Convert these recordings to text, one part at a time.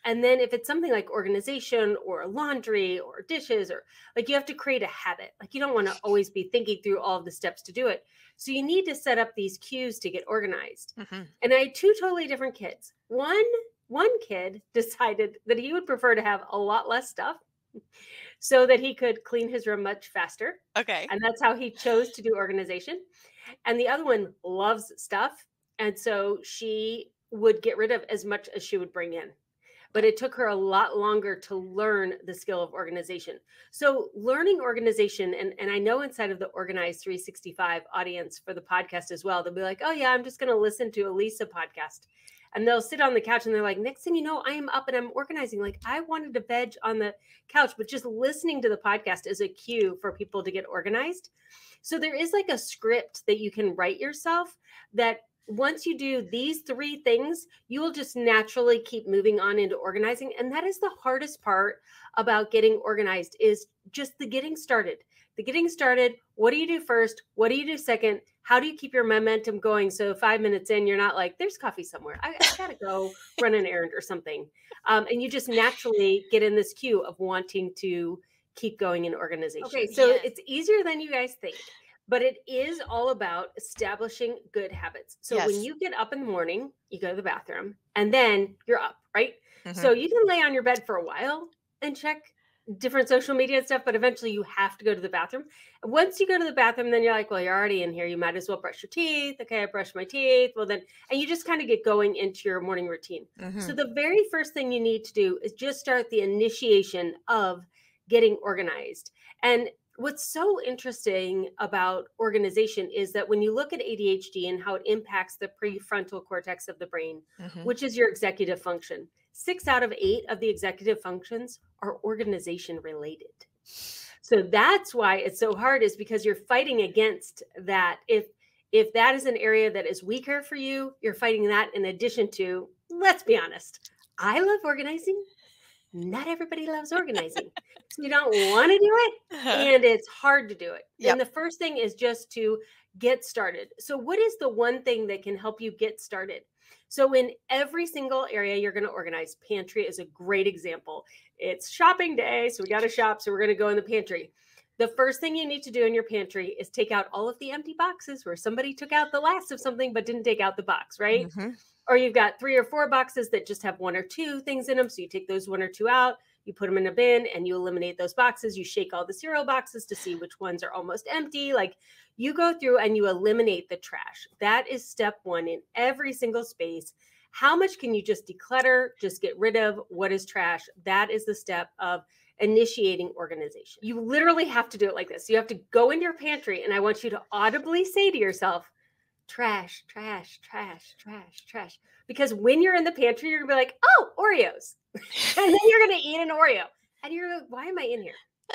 And then if it's something like organization or laundry or dishes, or like, you have to create a habit. Like, you don't want to always be thinking through all of the steps to do it. So you need to set up these cues to get organized. And I had two totally different kids. One kid decided that he would prefer to have a lot less stuff so that he could clean his room much faster. Okay. And that's how he chose to do organization. And the other one loves stuff. And so she would get rid of as much as she would bring in. But it took her a lot longer to learn the skill of organization. So learning organization, and I know inside of the Organized 365 audience for the podcast as well, they'll be like, oh yeah, I'm just going to listen to a Lisa podcast. And they'll sit on the couch and they're like, next thing you know, I am up and I'm organizing. Like, I wanted to veg on the couch, but just listening to the podcast is a cue for people to get organized. So there is like a script that you can write yourself that once you do these three things, you will just naturally keep moving on into organizing. And that is the hardest part about getting organized, is just the getting started. The getting started. What do you do first? What do you do second? How do you keep your momentum going? So 5 minutes in, you're not like, there's coffee somewhere. I got to go run an errand or something. And you just naturally get in this queue of wanting to keep going in organization. Okay, so it's easier than you guys think. But it is all about establishing good habits. So when you get up in the morning, you go to the bathroom and then you're up, right? So you can lay on your bed for a while and check different social media and stuff, but eventually you have to go to the bathroom. And once you go to the bathroom, then you're like, well, you're already in here. You might as well brush your teeth. Okay, I brushed my teeth. Well, then, and you just kind of get going into your morning routine. So the very first thing you need to do is just start the initiation of getting organized. And what's so interesting about organization is that when you look at ADHD and how it impacts the prefrontal cortex of the brain, which is your executive function, 6 out of 8 of the executive functions are organization related. So that's why it's so hard, is because you're fighting against that. If that is an area that is weaker for you, you're fighting that in addition to, let's be honest, I love organizing. Not everybody loves organizing. So you don't want to do it, and it's hard to do it. And the first thing is just to get started. So what is the one thing that can help you get started? So in every single area you're going to organize, pantry is a great example. It's shopping day, so we got to shop, so we're going to go in the pantry. The first thing you need to do in your pantry is take out all of the empty boxes where somebody took out the last of something but didn't take out the box, right? Or you've got 3 or 4 boxes that just have 1 or 2 things in them. So you take those 1 or 2 out, you put them in a bin, and you eliminate those boxes. You shake all the cereal boxes to see which ones are almost empty. Like, you go through and you eliminate the trash. That is step 1 in every single space. How much can you just declutter, just get rid of? What is trash? That is the step of initiating organization. You literally have to do it like this. You have to go into your pantry, and I want you to audibly say to yourself, trash, trash, trash, trash, trash. Because when you're in the pantry, you're gonna be like, oh, Oreos. And then you're gonna eat an Oreo. And you're like, why am I in here?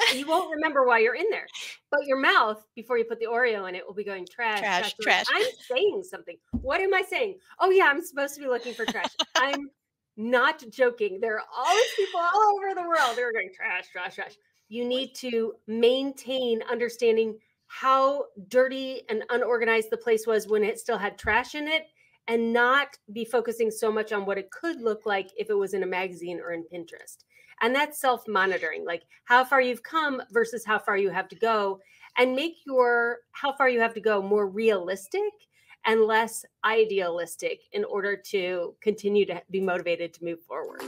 And you won't remember why you're in there. But your mouth, before you put the Oreo in it, will be going trash, trash, trash. I'm saying something. What am I saying? Oh yeah, I'm supposed to be looking for trash. I'm not joking. There are always people all over the world that are going trash, trash, trash. You need to maintain understanding how dirty and unorganized the place was when it still had trash in it, and not be focusing so much on what it could look like if it was in a magazine or in Pinterest. And that's self-monitoring, like how far you've come versus how far you have to go, and make your how far you have to go more realistic and less idealistic in order to continue to be motivated to move forward.